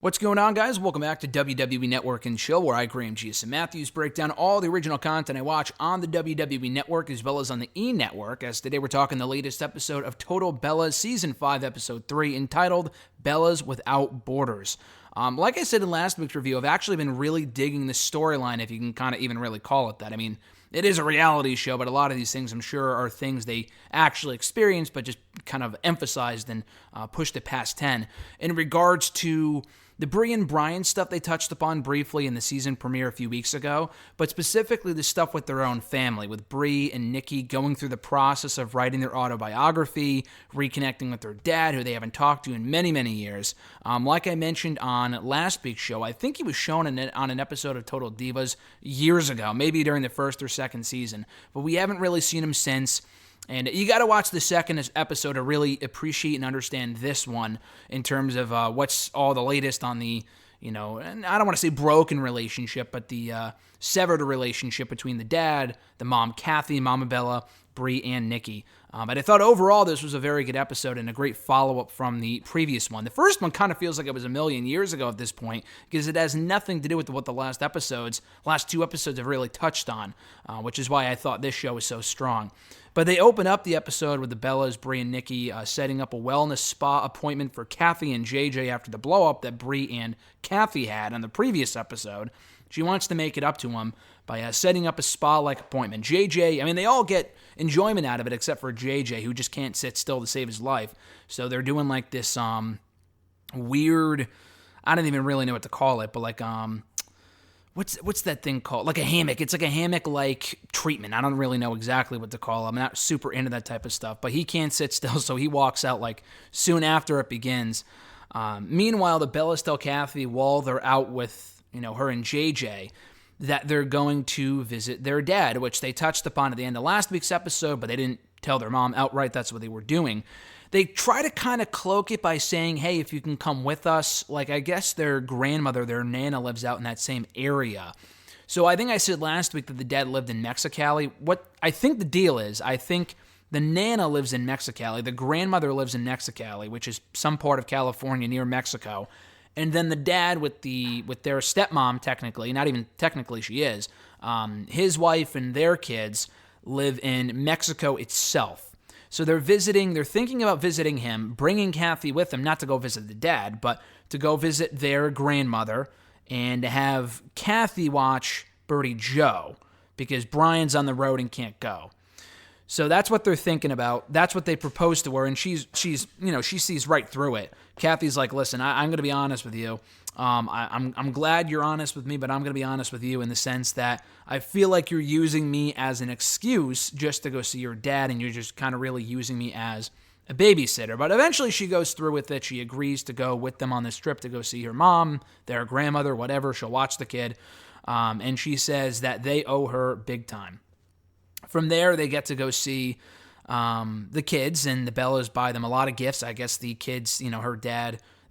What's going on, guys? Welcome back to WWE Network and Chill, where I, Graham G.S. Matthews, break down all the original content I watch on the WWE Network as well as on the E! Network, as today we're talking the latest episode of Total Bellas Season 5, Episode 3, entitled Bellas Without Borders. Like I said in last week's review, I've actually been really digging the storyline, if you can kind of even really call it that. I mean, it is a reality show, but a lot of these things, I'm sure, are things they actually experienced, but just kind of emphasized and pushed it past 10. In regards to the Brie and Brian stuff they touched upon briefly in the season premiere a few weeks ago, but specifically the stuff with their own family, with Brie and Nikki going through the process of writing their autobiography, reconnecting with their dad, who they haven't talked to in many, many years. Like I mentioned on last week's show, I think he was shown on an episode of Total Divas years ago, maybe during the first or second season, but we haven't really seen him since. And you got to watch the second episode to really appreciate and understand this one in terms of what's all the latest on the, and I don't want to say broken relationship, but the severed relationship between the dad, the mom, Kathy, Mama Bella, Brie, and Nikki. But I thought overall this was a very good episode and a great follow-up from the previous one. The first one kind of feels like it was a million years ago at this point because it has nothing to do with what the last two episodes have really touched on, which is why I thought this show was so strong. But they open up the episode with the Bellas, Brie, and Nikki setting up a wellness spa appointment for Kathy and JJ after the blow-up that Brie and Kathy had on the previous episode. She wants to make it up to him by setting up a spa-like appointment. JJ, I mean, they all get enjoyment out of it except for JJ, who just can't sit still to save his life. So they're doing like this weird, I don't even really know what to call it, but like what's that thing called? Like a hammock. It's like a hammock-like treatment. I don't really know exactly what to call it. I'm not super into that type of stuff, but he can't sit still, so he walks out like soon after it begins. Meanwhile, the Bellas tell Kathy while they're out with her and JJ that they're going to visit their dad, which they touched upon at the end of last week's episode, but they didn't tell their mom outright that's what they were doing. They try to kind of cloak it by saying, hey, if you can come with us, like I guess their grandmother, their Nana, lives out in that same area. So I think I said last week that the dad lived in Mexicali. What I think the deal is, I think the Nana lives in Mexicali, the grandmother lives in Mexicali, which is some part of California near Mexico. And then the dad with their stepmom, technically, not even technically she is, his wife and their kids live in Mexico itself. So they're thinking about visiting him, bringing Kathy with them, not to go visit the dad, but to go visit their grandmother and to have Kathy watch Birdie Joe because Brian's on the road and can't go. So that's what they're thinking about. That's what they proposed to her, and she sees right through it. Kathy's like, listen, I'm going to be honest with you. I'm glad you're honest with me, but I'm going to be honest with you in the sense that I feel like you're using me as an excuse just to go see your dad, and you're just kind of really using me as a babysitter. But eventually she goes through with it. She agrees to go with them on this trip to go see her mom, their grandmother, whatever. She'll watch the kid, and she says that they owe her big time. From there, they get to go see the kids, and the Bellas buy them a lot of gifts. I guess the kids,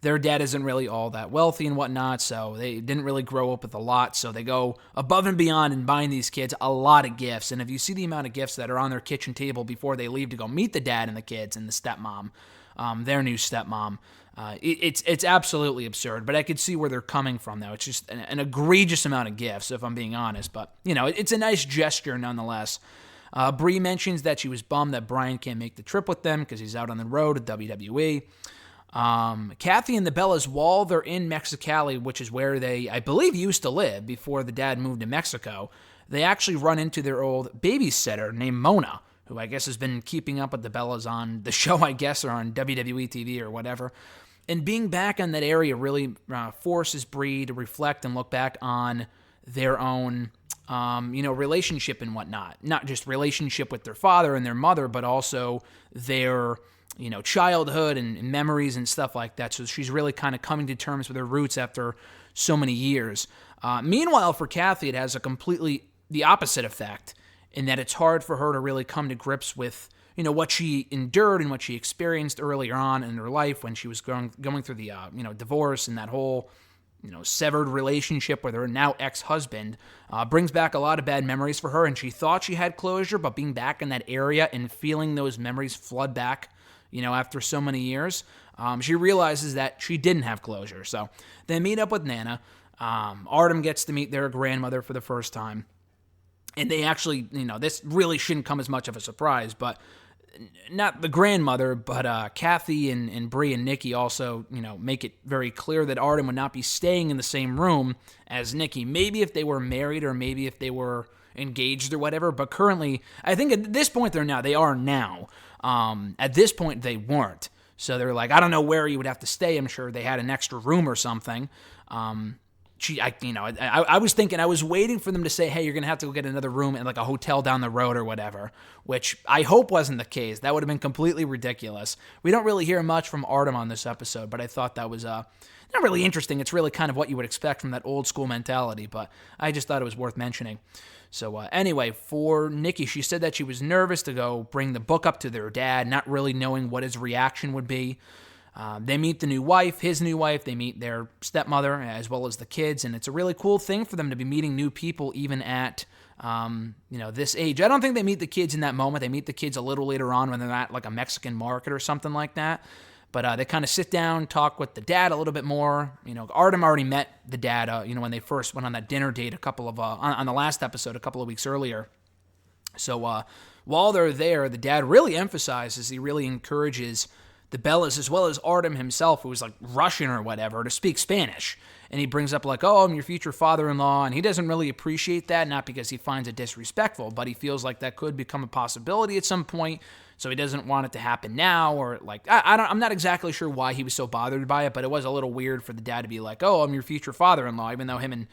their dad isn't really all that wealthy and whatnot, so they didn't really grow up with a lot. So they go above and beyond in buying these kids a lot of gifts. And if you see the amount of gifts that are on their kitchen table before they leave to go meet the dad and the kids and the stepmom, their new stepmom, it's absolutely absurd. But I could see where they're coming from, though. It's just an egregious amount of gifts, if I'm being honest. But, it's a nice gesture nonetheless. Brie mentions that she was bummed that Brian can't make the trip with them because he's out on the road at WWE. Kathy and the Bellas, while they're in Mexicali, which is where they, I believe, used to live before the dad moved to Mexico, they actually run into their old babysitter named Mona, who I guess has been keeping up with the Bellas on the show, I guess, or on WWE TV or whatever. And being back in that area really forces Brie to reflect and look back on their own relationship and whatnot. Not just relationship with their father and their mother, but also their, childhood and memories and stuff like that. So she's really kind of coming to terms with her roots after so many years. Meanwhile, for Kathy, it has a completely the opposite effect in that it's hard for her to really come to grips with, what she endured and what she experienced earlier on in her life when she was going through the, divorce and that whole, severed relationship with her now ex-husband, brings back a lot of bad memories for her, and she thought she had closure, but being back in that area and feeling those memories flood back, after so many years. She realizes that she didn't have closure. So they meet up with Nana. Artem gets to meet their grandmother for the first time. And they actually, this really shouldn't come as much of a surprise, but not the grandmother, but Kathy and Bree and Nikki also, make it very clear that Artem would not be staying in the same room as Nikki. Maybe if they were married or maybe if they were engaged or whatever, but currently, I think at this point they are now. At this point, they weren't. So they're like, I don't know where you would have to stay. I'm sure they had an extra room or something. I was thinking, I was waiting for them to say, hey, you're going to have to go get another room in like a hotel down the road or whatever, which I hope wasn't the case. That would have been completely ridiculous. We don't really hear much from Artem on this episode, but I thought that was not really interesting. It's really kind of what you would expect from that old school mentality, but I just thought it was worth mentioning. So anyway, for Nikki, she said that she was nervous to go bring the book up to their dad, not really knowing what his reaction would be. They meet the new wife, his new wife. They meet their stepmother as well as the kids, and it's a really cool thing for them to be meeting new people even at this age. I don't think they meet the kids in that moment. They meet the kids a little later on when they're at like a Mexican market or something like that. But they kind of sit down, talk with the dad a little bit more. Artem already met the dad, when they first went on that dinner date on the last episode a couple of weeks earlier. So while they're there, the dad really emphasizes, he really encourages the Bellas as well as Artem himself, who was like Russian or whatever, to speak Spanish. And he brings up like, oh, I'm your future father-in-law. And he doesn't really appreciate that, not because he finds it disrespectful, but he feels like that could become a possibility at some point. So he doesn't want it to happen now, or like, I'm not exactly sure why he was so bothered by it, but it was a little weird for the dad to be like, oh, I'm your future father-in-law, even though him and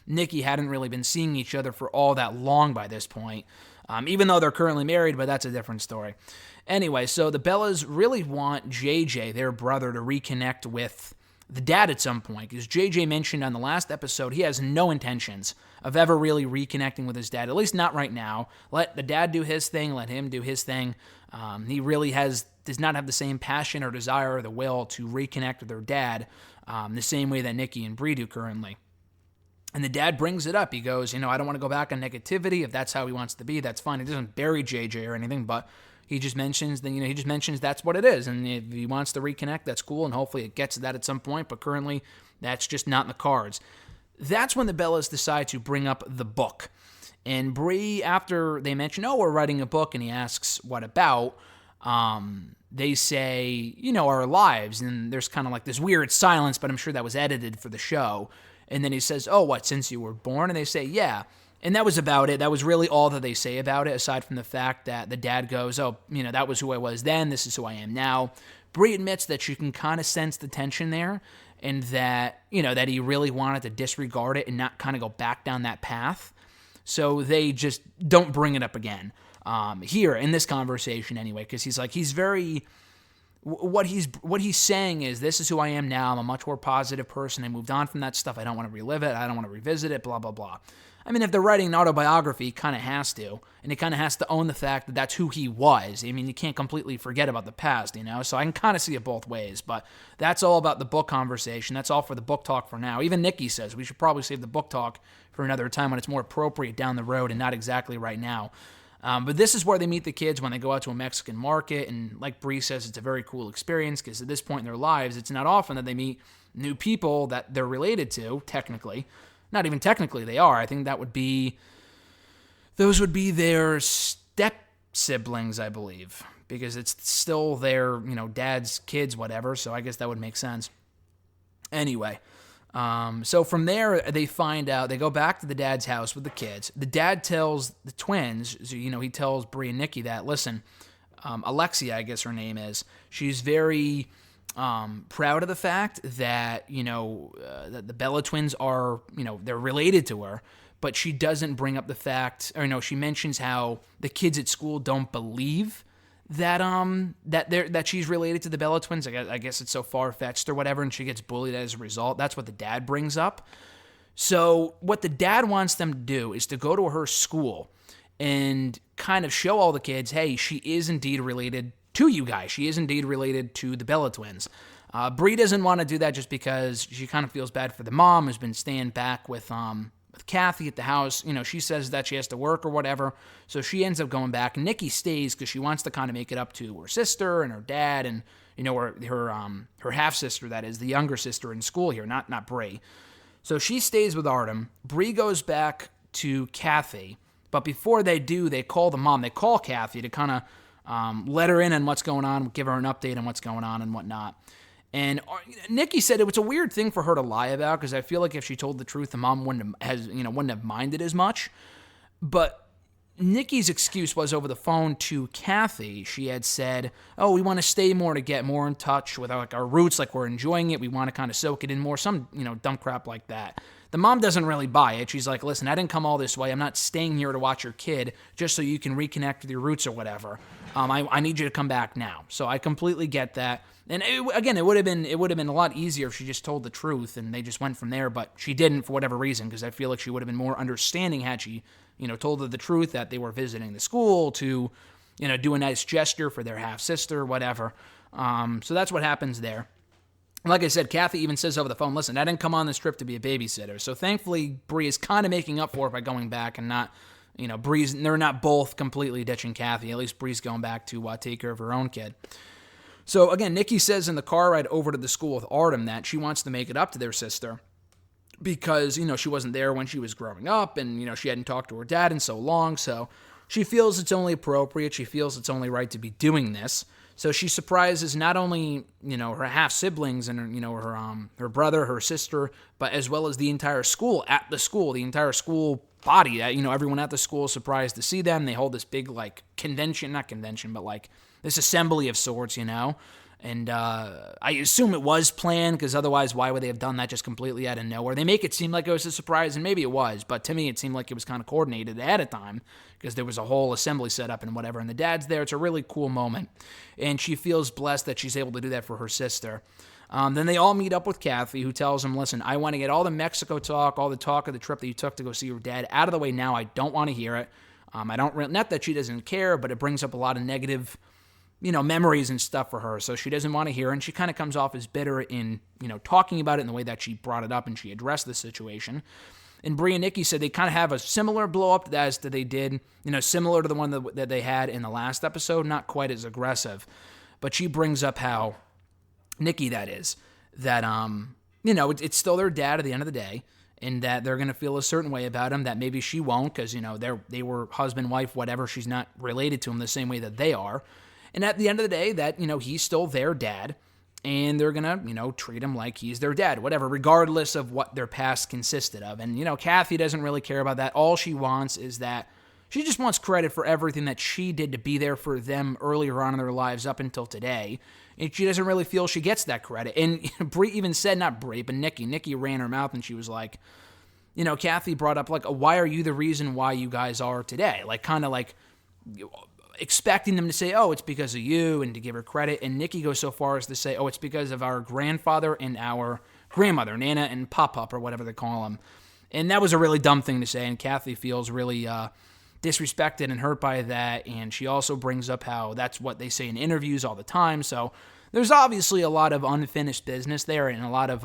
Nikki hadn't really been seeing each other for all that long by this point, even though they're currently married, but that's a different story. Anyway, so the Bellas really want JJ, their brother, to reconnect with the dad at some point, because JJ mentioned on the last episode he has no intentions of ever really reconnecting with his dad, at least not right now. Let the dad do his thing, let him do his thing. He really does not have the same passion or desire or the will to reconnect with their dad the same way that Nikki and Bree do currently. And the dad brings it up. He goes, I don't want to go back on negativity. If that's how he wants to be, that's fine. He doesn't bury JJ or anything, but he just mentions that's what it is. And if he wants to reconnect, that's cool. And hopefully it gets to that at some point. But currently, that's just not in the cards. That's when the Bellas decide to bring up the book. And Bree, after they mention, we're writing a book, and he asks, what about? They say, our lives. And there's kind of like this weird silence, but I'm sure that was edited for the show. And then he says, what, since you were born? And they say, yeah. And that was about it. That was really all that they say about it, aside from the fact that the dad goes, that was who I was then, this is who I am now. Bree admits that she can kind of sense the tension there, and that, that he really wanted to disregard it and not kind of go back down that path. So they just don't bring it up again here in this conversation anyway, because he's very... What he's saying is, this is who I am now. I'm a much more positive person. I moved on from that stuff. I don't want to relive it. I don't want to revisit it, blah, blah, blah. I mean, if they're writing an autobiography, he kind of has to. And he kind of has to own the fact that that's who he was. I mean, you can't completely forget about the past, So I can kind of see it both ways. But that's all about the book conversation. That's all for the book talk for now. Even Nikki says we should probably save the book talk for another time when it's more appropriate down the road and not exactly right now. But this is where they meet the kids when they go out to a Mexican market, and like Bree says, it's a very cool experience because at this point in their lives, it's not often that they meet new people that they're related to, technically. Not even technically they are. I think those would be their step-siblings, I believe, because it's still their, dad's kids, whatever, so I guess that would make sense. Anyway, so from there, they find out, they go back to the dad's house with the kids. The dad tells the twins, he tells Bree and Nikki that, listen, Alexia, I guess her name is, she's very proud of the fact that, that the Bella twins are, they're related to her, but she doesn't bring up the fact, she mentions how the kids at school don't believe that she's related to the Bella twins. I guess it's so far-fetched or whatever, and she gets bullied as a result. That's what the dad brings up. So what the dad wants them to do is to go to her school and kind of show all the kids, hey, she is indeed related to you guys. She is indeed related to the Bella twins. Bree doesn't want to do that just because she kind of feels bad for the mom, who's been staying back with Kathy at the house. She says that she has to work or whatever, so she ends up going back. Nikki stays because she wants to kind of make it up to her sister and her dad and her half sister, that is the younger sister in school here, not Brie. So she stays with Artem. Brie goes back to Kathy, but before they do, they call the mom. They call Kathy to kind of let her in on what's going on, give her an update on what's going on and whatnot. And Nikki said it was a weird thing for her to lie about, because I feel like if she told the truth, the mom wouldn't have minded as much. But Nikki's excuse was over the phone to Kathy. She had said, "Oh, we want to stay more to get more in touch with our roots, like we're enjoying it. We want to kind of soak it in more." Some dumb crap like that. The mom doesn't really buy it. She's like, "Listen, I didn't come all this way. I'm not staying here to watch your kid just so you can reconnect with your roots or whatever. I need you to come back now." So I completely get that. And it would have been a lot easier if she just told the truth and they just went from there. But she didn't for whatever reason, because I feel like she would have been more understanding had she, told her the truth that they were visiting the school to, do a nice gesture for their half sister, whatever. So that's what happens there. Like I said, Kathy even says over the phone, "Listen, I didn't come on this trip to be a babysitter." So thankfully, Brie is kind of making up for it by going back and not, they're not both completely ditching Kathy. At least Brie's going back to take care of her own kid. So again, Nikki says in the car ride over to the school with Artem that she wants to make it up to their sister because, she wasn't there when she was growing up and, she hadn't talked to her dad in so long. So she feels it's only appropriate. She feels it's only right to be doing this. So she surprises not only, her half-siblings and, her brother, her sister, but as well as the entire school the entire school body. Everyone at the school is surprised to see them. They hold this big, not convention, but this assembly of sorts, And I assume it was planned, because otherwise why would they have done that just completely out of nowhere? They make it seem like it was a surprise, and maybe it was, but to me it seemed like it was kind of coordinated ahead of time, because there was a whole assembly set up and whatever, and the dad's there. It's a really cool moment, and she feels blessed that she's able to do that for her sister. Then they all meet up with Kathy, who tells them, "Listen, I want to get all the Mexico talk, all the talk of the trip that you took to go see your dad out of the way now. I don't want to hear it. Not that she doesn't care, but it brings up a lot of negative memories and stuff for her, so she doesn't want to hear it, and she kind of comes off as bitter in, talking about it in the way that she brought it up and she addressed the situation. And Brie and Nikki said they kind of have a similar blow-up as they did, similar to the one that they had in the last episode, not quite as aggressive. But she brings up how, Nikki that is, that, it's still their dad at the end of the day, and that they're going to feel a certain way about him that maybe she won't, because, they were husband, wife, whatever. She's not related to him the same way that they are. And at the end of the day, that, he's still their dad, and they're going to, treat him like he's their dad, whatever, regardless of what their past consisted of. And, Kathy doesn't really care about that. All she wants is that she just wants credit for everything that she did to be there for them earlier on in their lives up until today. And she doesn't really feel she gets that credit. And Brie even said, not Brie, but Nikki ran her mouth, and she was like, Kathy brought up, why are you the reason why you guys are today? Expecting them to say, "Oh, it's because of you," and to give her credit. And Nikki goes so far as to say, "Oh, it's because of our grandfather and our grandmother, Nana and Pop-Up," or whatever they call them. And that was a really dumb thing to say, and Kathy feels really disrespected and hurt by that. And she also brings up how that's what they say in interviews all the time. So there's obviously a lot of unfinished business there, and a lot of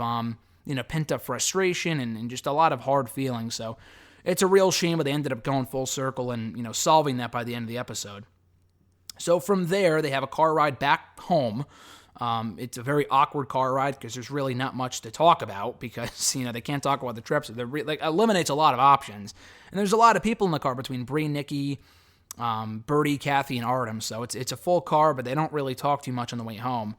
pent-up frustration and just a lot of hard feelings. So it's a real shame, but they ended up going full circle and solving that by the end of the episode. So from there, they have a car ride back home. It's a very awkward car ride because there's really not much to talk about because, they can't talk about the trips. So eliminates a lot of options. And there's a lot of people in the car between Brie, Nikki, Birdie, Kathy, and Artem. So it's a full car, but they don't really talk too much on the way home.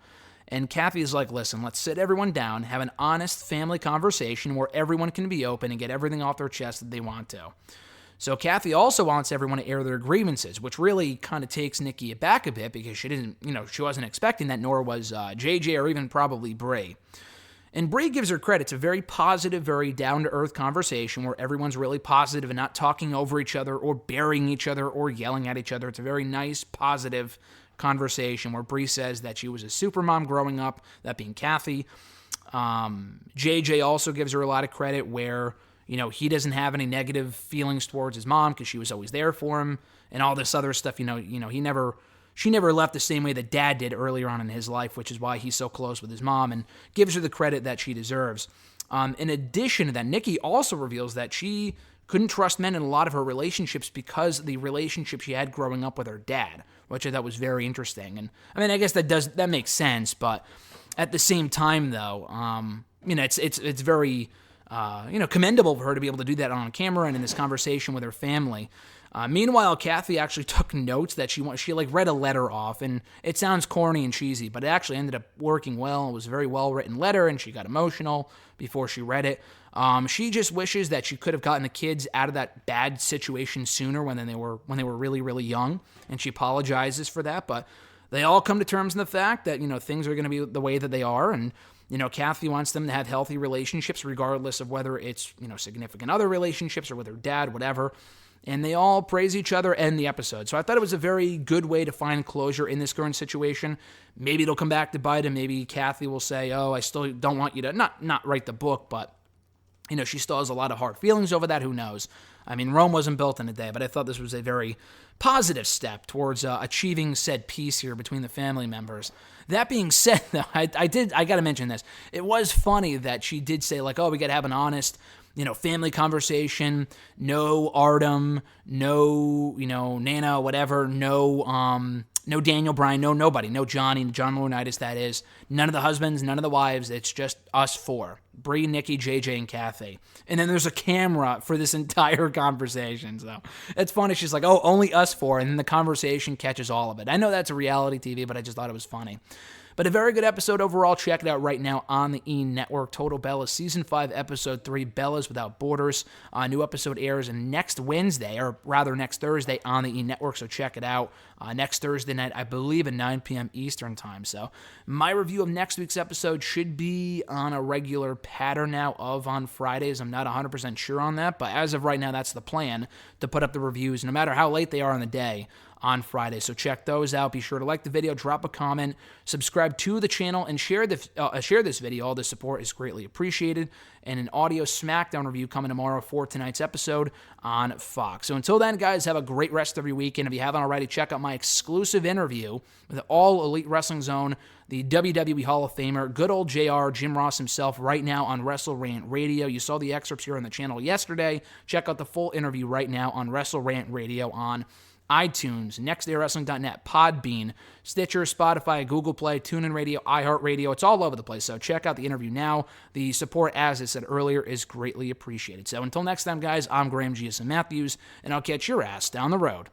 And Kathy's like, "Listen, let's sit everyone down, have an honest family conversation where everyone can be open and get everything off their chest that they want to." So Kathy also wants everyone to air their grievances, which really kind of takes Nikki aback a bit because she didn't, she wasn't expecting that, nor was JJ or even probably Brie. And Brie gives her credit. It's a very positive, very down-to-earth conversation where everyone's really positive and not talking over each other or burying each other or yelling at each other. It's a very nice, positive conversation where Brie says that she was a supermom growing up, that being Kathy. JJ also gives her a lot of credit where he doesn't have any negative feelings towards his mom because she was always there for him and all this other stuff. She never left the same way that Dad did earlier on in his life, which is why he's so close with his mom, and gives her the credit that she deserves. In addition to that, Nikki also reveals that she couldn't trust men in a lot of her relationships because of the relationship she had growing up with her dad, which I thought was very interesting. And I mean, I guess that makes sense, but at the same time, though, it's very commendable for her to be able to do that on camera and in this conversation with her family. Meanwhile, Kathy actually took notes that she read a letter off, and it sounds corny and cheesy, but it actually ended up working well. It was a very well-written letter, and she got emotional before she read it. She just wishes that she could have gotten the kids out of that bad situation sooner when they were really, really young, and she apologizes for that, but they all come to terms in the fact that, things are going to be the way that they are, and Kathy wants them to have healthy relationships regardless of whether it's, significant other relationships or with her dad, whatever. And they all praise each other and the episode. So I thought it was a very good way to find closure in this current situation. Maybe it'll come back to bite, and maybe Kathy will say, I still don't want you to, not write the book, but, she still has a lot of hard feelings over that. Who knows? I mean, Rome wasn't built in a day, but I thought this was a very positive step towards achieving said peace here between the family members. That being said, though, I got to mention this. It was funny that she did say, we got to have an honest, family conversation, no Artem, no, Nana, whatever, no Daniel Bryan, no nobody, no John Laurinaitis, that is. None of the husbands, none of the wives. It's just us four. Bree, Nikki, JJ, and Kathy. And then there's a camera for this entire conversation. So it's funny. She's like, only us four. And then the conversation catches all of it. I know that's a reality TV, but I just thought it was funny. But a very good episode overall. Check it out right now on the E! Network. Total Bellas, Season 5, Episode 3, Bellas Without Borders. New episode airs next Wednesday, or rather next Thursday on the E! Network, so check it out. Next Thursday night, I believe, at 9 p.m. Eastern Time. So my review of next week's episode should be on a regular pattern now of on Fridays. I'm not 100% sure on that, but as of right now, that's the plan, to put up the reviews, no matter how late they are on the day, on Friday. So check those out. Be sure to like the video, drop a comment, subscribe to the channel, and share this video. All the support is greatly appreciated. And an audio SmackDown review coming tomorrow for tonight's episode on Fox. So until then, guys, have a great rest of your weekend. If you haven't already, check out my exclusive interview with All Elite Wrestling Zone, the WWE Hall of Famer, good old JR, Jim Ross himself, right now on Wrestle Rant Radio. You saw the excerpts here on the channel yesterday. Check out the full interview right now on Wrestle Rant Radio on iTunes, nextdaywrestling.net, Podbean, Stitcher, Spotify, Google Play, TuneIn Radio, iHeartRadio. It's all over the place, so check out the interview now. The support, as I said earlier, is greatly appreciated. So until next time, guys, I'm Graham G.S. Matthews, and I'll catch your ass down the road.